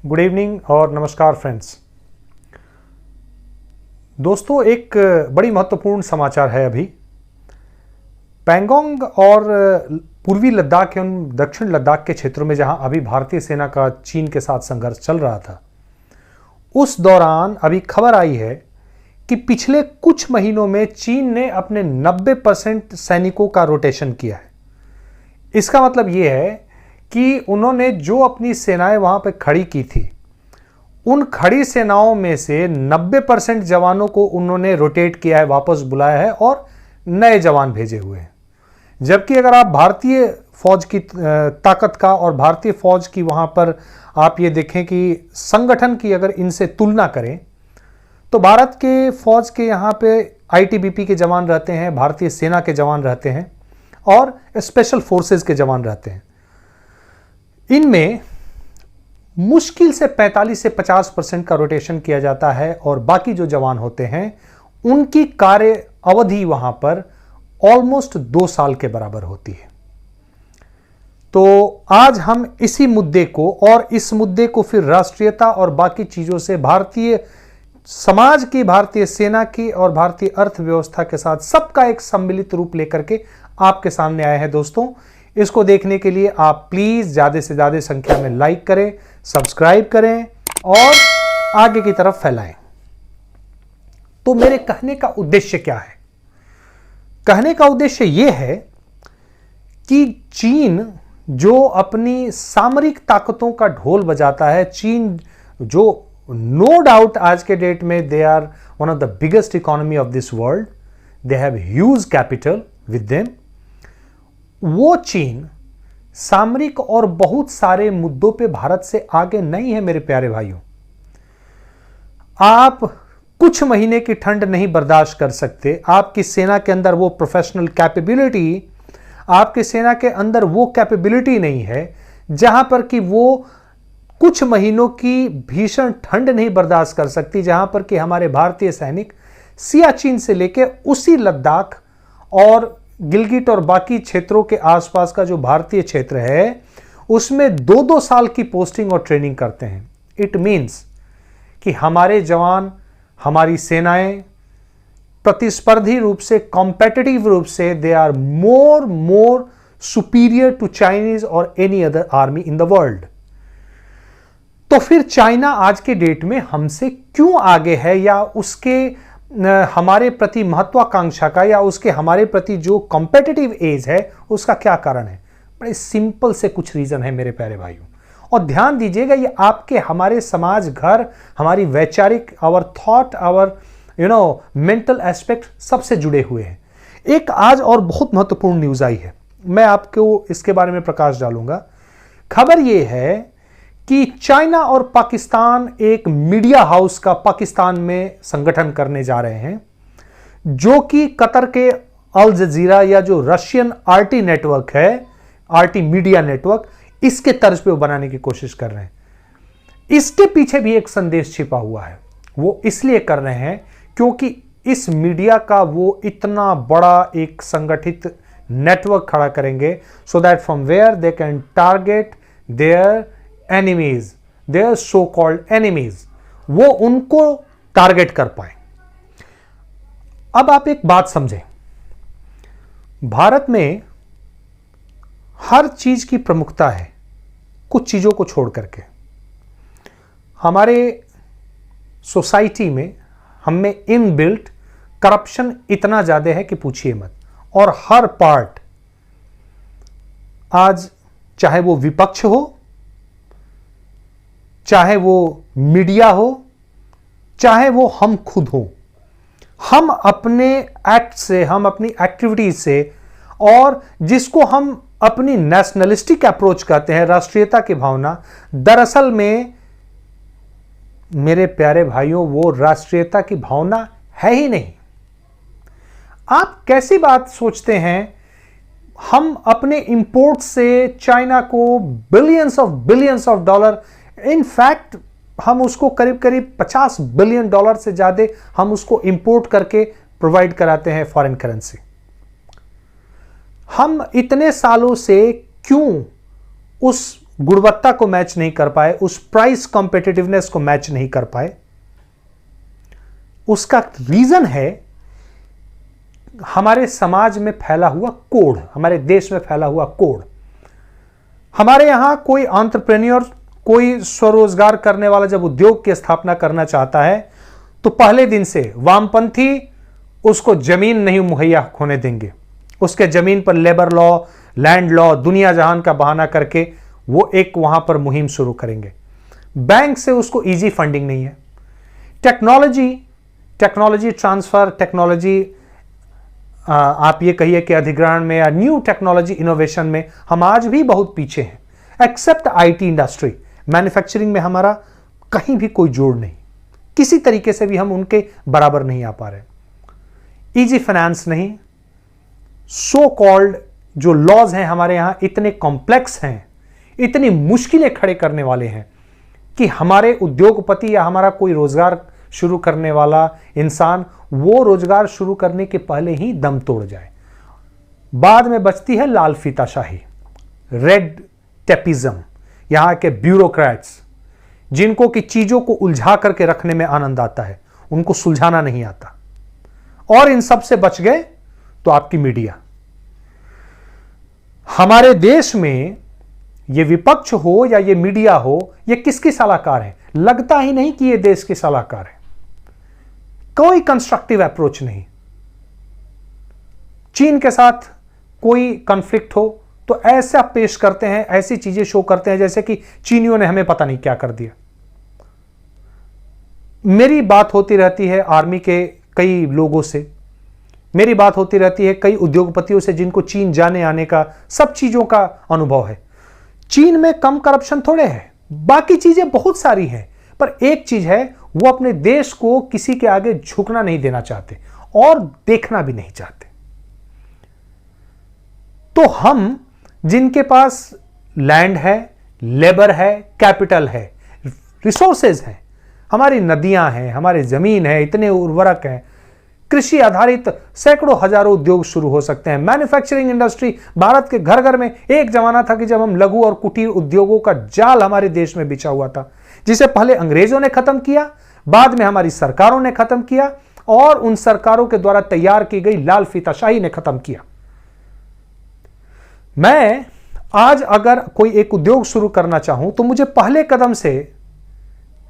Good evening और नमस्कार friends. दोस्तों, एक बड़ी महत्वपूर्ण समाचार है। अभी पैंगोंग और पूर्वी लद्दाख एवं दक्षिण लद्दाख के क्षेत्रों में जहां अभी भारतीय सेना का चीन के साथ संघर्ष चल रहा था, उस दौरान अभी खबर आई है कि पिछले कुछ महीनों में चीन ने अपने 90% सैनिकों का रोटेशन किया है। इसका मतलब यह है कि उन्होंने जो अपनी सेनाएं वहां पर खड़ी की थी, उन खड़ी सेनाओं में से 90% जवानों को उन्होंने रोटेट किया है, वापस बुलाया है और नए जवान भेजे हुए हैं। जबकि अगर आप भारतीय फौज की ताकत का और भारतीय फौज की वहां पर आप ये देखें कि संगठन की अगर इनसे तुलना करें, तो भारत के फौज के यहाँ पे आईटीबीपी के जवान रहते हैं, भारतीय सेना के जवान रहते हैं और स्पेशल फोर्सेस के जवान रहते हैं। इनमें मुश्किल से 45 से 50% का रोटेशन किया जाता है और बाकी जो जवान होते हैं उनकी कार्य अवधि वहां पर ऑलमोस्ट 2 साल के बराबर होती है। तो आज हम इसी मुद्दे को और इस मुद्दे को फिर राष्ट्रीयता और बाकी चीजों से, भारतीय समाज की, भारतीय सेना की और भारतीय अर्थव्यवस्था के साथ सबका एक सम्मिलित रूप लेकर के आपके सामने आए हैं। दोस्तों, इसको देखने के लिए आप प्लीज ज्यादा से ज्यादा संख्या में लाइक करें, सब्सक्राइब करें और आगे की तरफ फैलाएं। तो मेरे कहने का उद्देश्य क्या है? कहने का उद्देश्य यह है कि चीन जो अपनी सामरिक ताकतों का ढोल बजाता है, चीन जो नो डाउट आज के डेट में they are one of the biggest economy of this world, they have huge capital with them, वो चीन सामरिक और बहुत सारे मुद्दों पे भारत से आगे नहीं है। मेरे प्यारे भाइयों, आप कुछ महीने की ठंड नहीं बर्दाश्त कर सकते। आपकी सेना के अंदर वो प्रोफेशनल कैपेबिलिटी, आपकी सेना के अंदर वो कैपेबिलिटी नहीं है जहां पर कि वो कुछ महीनों की भीषण ठंड नहीं बर्दाश्त कर सकती, जहां पर कि हमारे भारतीय सैनिक सियाचिन से लेकर उसी लद्दाख और गिलगिट और बाकी क्षेत्रों के आसपास का जो भारतीय क्षेत्र है उसमें 2-2 साल की पोस्टिंग और ट्रेनिंग करते हैं। इट मीन्स कि हमारे जवान, हमारी सेनाएं प्रतिस्पर्धी रूप से, कॉम्पिटिटिव रूप से they are more superior to Chinese और any other army in the world. तो फिर चाइना आज के डेट में हमसे क्यों आगे है, या उसके हमारे प्रति महत्वाकांक्षा का, या उसके हमारे प्रति जो कॉम्पिटिटिव एज है उसका क्या कारण है? बड़े सिंपल से कुछ रीजन है मेरे प्यारे भाइयों। और ध्यान दीजिएगा, ये आपके, हमारे समाज, घर, हमारी वैचारिक, our thought, our mental aspect सबसे जुड़े हुए हैं। एक आज और बहुत महत्वपूर्ण न्यूज आई है, मैं आपको इसके बारे में प्रकाश डालूंगा। खबर यह है कि चाइना और पाकिस्तान एक मीडिया हाउस का पाकिस्तान में संगठन करने जा रहे हैं, जो कि कतर के अल जजीरा या जो रशियन आरटी नेटवर्क है, आरटी मीडिया नेटवर्क, इसके तर्ज पे वो बनाने की कोशिश कर रहे हैं। इसके पीछे भी एक संदेश छिपा हुआ है। वो इसलिए कर रहे हैं क्योंकि इस मीडिया का वो इतना बड़ा एक संगठित नेटवर्क खड़ा करेंगे, so that from where they can target their enemies, their so called enemies, वो उनको टारगेट कर पाए। अब आप एक बात समझें, भारत में हर चीज की प्रमुखता है, कुछ चीजों को छोड़ करके। हमारे सोसाइटी में हमें इनबिल्ट करप्शन इतना ज्यादा है कि पूछिए मत। और हर पार्ट, आज चाहे वो विपक्ष हो, चाहे वो मीडिया हो, चाहे वो हम खुद हो, हम अपने एक्ट से, हम अपनी एक्टिविटीज से, और जिसको हम अपनी नेशनलिस्टिक अप्रोच कहते हैं, राष्ट्रीयता की भावना, दरअसल में मेरे प्यारे भाइयों वो राष्ट्रीयता की भावना है ही नहीं। आप कैसी बात सोचते हैं? हम अपने इंपोर्ट से चाइना को बिलियंस ऑफ डॉलर, इनफैक्ट हम उसको करीब करीब $50 बिलियन से ज्यादा हम उसको इंपोर्ट करके प्रोवाइड कराते हैं फॉरेन करेंसी। हम इतने सालों से क्यों उस गुणवत्ता को मैच नहीं कर पाए, उस प्राइस कॉम्पिटिटिवनेस को मैच नहीं कर पाए, उसका रीजन है हमारे समाज में फैला हुआ कोढ़, हमारे देश में फैला हुआ कोढ़। हमारे यहां कोई एंटरप्रेन्योर, कोई स्वरोजगार करने वाला जब उद्योग की स्थापना करना चाहता है तो पहले दिन से वामपंथी उसको जमीन नहीं मुहैया होने देंगे। उसके जमीन पर लेबर लॉ, लैंड लॉ, दुनिया जहान का बहाना करके वो एक वहां पर मुहिम शुरू करेंगे। बैंक से उसको इजी फंडिंग नहीं है। टेक्नोलॉजी ट्रांसफर, टेक्नोलॉजी आप ये कहिए कि अधिग्रहण में या न्यू टेक्नोलॉजी इनोवेशन में हम आज भी बहुत पीछे हैं। एक्सेप्ट आईटी इंडस्ट्री, मैन्युफैक्चरिंग में हमारा कहीं भी कोई जोड़ नहीं, किसी तरीके से भी हम उनके बराबर नहीं आ पा रहे। इजी फाइनेंस नहीं, सो कॉल्ड जो लॉज हैं हमारे यहां इतने कॉम्प्लेक्स हैं, इतनी मुश्किलें खड़े करने वाले हैं कि हमारे उद्योगपति या हमारा कोई रोजगार शुरू करने वाला इंसान वो रोजगार शुरू करने के पहले ही दम तोड़ जाए। बाद में बचती है लाल फीताशाही, रेड टेपिज्म, यहां के ब्यूरोक्रेट्स जिनको कि चीजों को उलझा करके रखने में आनंद आता है, उनको सुलझाना नहीं आता। और इन सब से बच गए तो आपकी मीडिया। हमारे देश में ये विपक्ष हो या ये मीडिया हो, ये किसकी सलाहकार है? लगता ही नहीं कि ये देश की सलाहकार है। कोई कंस्ट्रक्टिव अप्रोच नहीं। चीन के साथ कोई कॉन्फ्लिक्ट हो तो ऐसा पेश करते हैं, ऐसी चीजें शो करते हैं जैसे कि चीनियों ने हमें पता नहीं क्या कर दिया। मेरी बात होती रहती है आर्मी के कई लोगों से, मेरी बात होती रहती है कई उद्योगपतियों से जिनको चीन जाने आने का, सब चीजों का अनुभव है। चीन में कम करप्शन थोड़े है, बाकी चीजें बहुत सारी हैं, पर एक चीज है, वो अपने देश को किसी के आगे झुकना नहीं देना चाहते और देखना भी नहीं चाहते। तो हम जिनके पास लैंड है, लेबर है, कैपिटल है, रिसोर्सेज हैं, हमारी नदियां हैं, हमारी जमीन है, इतने उर्वरक हैं, कृषि आधारित सैकड़ों हजारों उद्योग शुरू हो सकते हैं। मैन्युफैक्चरिंग इंडस्ट्री भारत के घर घर में, एक जमाना था कि जब हम लघु और कुटीर उद्योगों का जाल हमारे देश में बिछा हुआ था, जिसे पहले अंग्रेजों ने खत्म किया, बाद में हमारी सरकारों ने खत्म किया और उन सरकारों के द्वारा तैयार की गई लाल फीताशाही ने खत्म किया। मैं आज अगर कोई एक उद्योग शुरू करना चाहूं तो मुझे पहले कदम से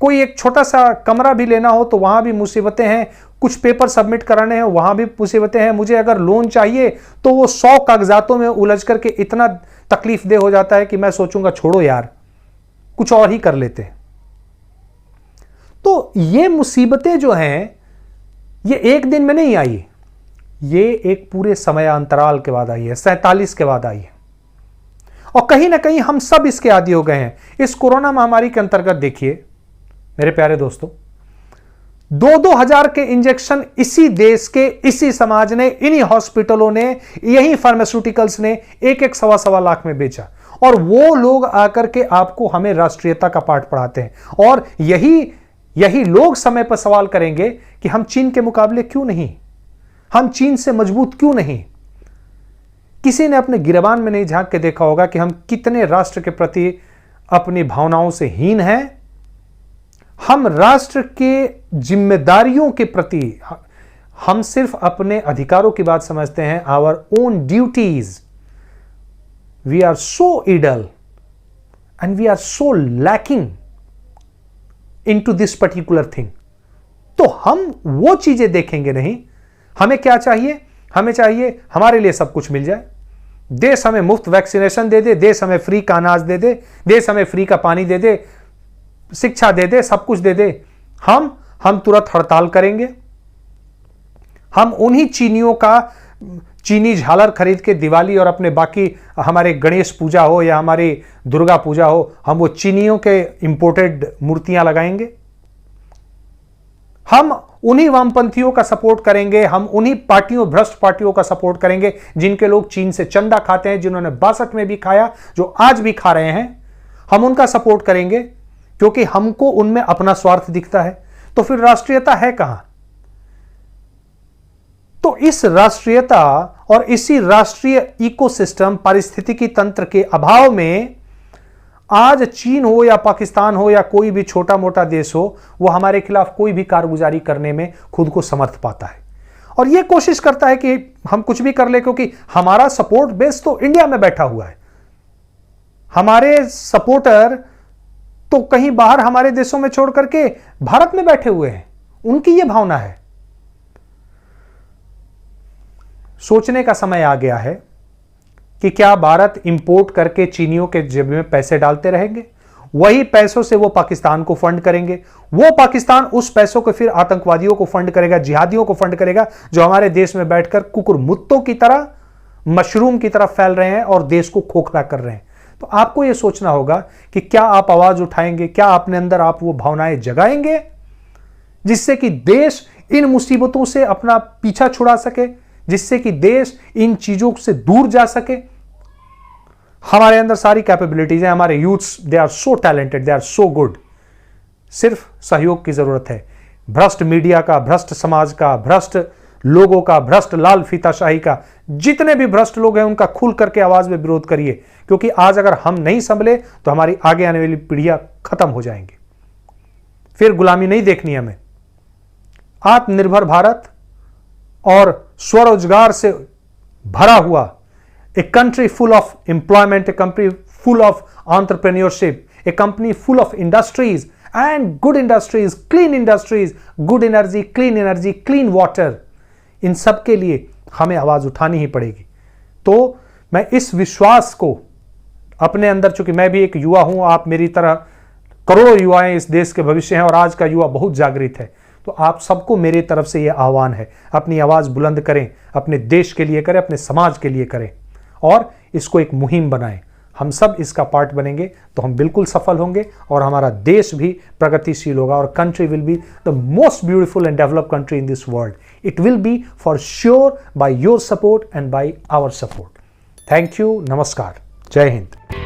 कोई एक छोटा सा कमरा भी लेना हो तो वहां भी मुसीबतें हैं, कुछ पेपर सबमिट कराने हैं वहां भी मुसीबतें हैं, मुझे अगर लोन चाहिए तो वो 100 कागजातों में उलझ करके इतना तकलीफ दे हो जाता है कि मैं सोचूंगा छोड़ो यार, कुछ और ही कर लेते हैं। तो ये मुसीबतें जो हैं ये एक दिन में नहीं आई, ये एक पूरे समय अंतराल के बाद आई है, 47 के बाद आई है। और कहीं ना कहीं हम सब इसके आदी हो गए हैं। इस कोरोना महामारी के अंतर्गत देखिए मेरे प्यारे दोस्तों, 2-2 हजार के इंजेक्शन इसी देश के, इसी समाज ने, इन्हीं हॉस्पिटलों ने, यही फार्मास्यूटिकल्स ने 1-1 सवा लाख में बेचा। और वो लोग आकर के आपको, हमें राष्ट्रीयता का पाठ पढ़ाते हैं। और यही लोग समय पर सवाल करेंगे कि हम चीन के मुकाबले क्यों नहीं, हम चीन से मजबूत क्यों नहीं। किसी ने अपने गिरबान में नहीं झांक के देखा होगा कि हम कितने राष्ट्र के प्रति अपनी भावनाओं से हीन हैं। हम राष्ट्र के जिम्मेदारियों के प्रति हम सिर्फ अपने अधिकारों की बात समझते हैं, our own duties. We are so idle and we are so lacking into this particular thing. तो हम वो चीजें देखेंगे नहीं। हमें क्या चाहिए? हमें चाहिए हमारे लिए सब कुछ मिल जाए, देश हमें मुफ्त वैक्सीनेशन दे दे, देश हमें फ्री का अनाज दे दे, देश हमें फ्री का पानी दे दे, शिक्षा दे दे, सब कुछ दे दे। हम तुरंत हड़ताल करेंगे। हम उन्हीं चीनियों का चीनी झालर खरीद के दिवाली और अपने बाकी हमारे गणेश पूजा हो या हमारी दुर्गा पूजा हो, हम वो चीनियों के इंपोर्टेड मूर्तियां लगाएंगे। हम उन्हीं वामपंथियों का सपोर्ट करेंगे, हम उन्हीं पार्टियों, भ्रष्ट पार्टियों का सपोर्ट करेंगे जिनके लोग चीन से चंदा खाते हैं, जिन्होंने 62 में भी खाया, जो आज भी खा रहे हैं। हम उनका सपोर्ट करेंगे क्योंकि हमको उनमें अपना स्वार्थ दिखता है। तो फिर राष्ट्रीयता है कहां? तो इस राष्ट्रीयता और इसी राष्ट्रीय इकोसिस्टम, पारिस्थितिकी तंत्र के अभाव में आज चीन हो या पाकिस्तान हो या कोई भी छोटा मोटा देश हो, वो हमारे खिलाफ कोई भी कारगुजारी करने में खुद को समर्थ पाता है और ये कोशिश करता है कि हम कुछ भी कर ले, क्योंकि हमारा सपोर्ट बेस तो इंडिया में बैठा हुआ है। हमारे सपोर्टर तो कहीं बाहर हमारे देशों में छोड़ करके भारत में बैठे हुए हैं। उनकी यह भावना है। सोचने का समय आ गया है कि क्या भारत इंपोर्ट करके चीनियों के जेब में पैसे डालते रहेंगे, वही पैसों से वो पाकिस्तान को फंड करेंगे, वो पाकिस्तान उस पैसों को फिर आतंकवादियों को फंड करेगा, जिहादियों को फंड करेगा, जो हमारे देश में बैठकर कुकुरमुत्तों की तरह, मशरूम की तरह फैल रहे हैं और देश को खोखला कर रहे हैं। तो आपको यह सोचना होगा कि क्या आप आवाज उठाएंगे, क्या अपने अंदर आप वो भावनाएं जगाएंगे जिससे कि देश इन मुसीबतों से अपना पीछा छुड़ा सके, जिससे कि देश इन चीजों से दूर जा सके। हमारे अंदर सारी कैपेबिलिटीज हैं, हमारे youths they are so talented, they are so good. सिर्फ सहयोग की जरूरत है। भ्रष्ट मीडिया का, भ्रष्ट समाज का, भ्रष्ट लोगों का, भ्रष्ट लाल फीताशाही का, जितने भी भ्रष्ट लोग हैं उनका खुल करके आवाज में विरोध करिए, क्योंकि आज अगर हम नहीं संभले तो हमारी आगे आने वाली पीढ़ियां खत्म हो जाएंगी। फिर गुलामी नहीं देखनी हमें। आत्मनिर्भर भारत और स्वरोजगार से भरा हुआ a country full of employment, a country full of entrepreneurship, a company full of industries and good industries, clean industries, good energy, clean water, इन सब के लिए हमें आवाज उठानी ही पड़ेगी। तो मैं इस विश्वास को अपने अंदर, चूंकि मैं भी एक युवा हूं, आप मेरी तरह करोड़ों युवाएं इस देश के भविष्य हैं और आज का युवा बहुत जागृत है, तो आप सबको मेरी तरफ से यह आह्वान है, अपनी आवाज बुलंद करें, अपने देश के लिए करें, अपने समाज के लिए करें और इसको एक मुहिम बनाएं। हम सब इसका पार्ट बनेंगे तो हम बिल्कुल सफल होंगे और हमारा देश भी प्रगतिशील होगा और country will be the most beautiful and developed country in this world. It will be for sure by your support and by our support. Thank you, नमस्कार, जय हिंद।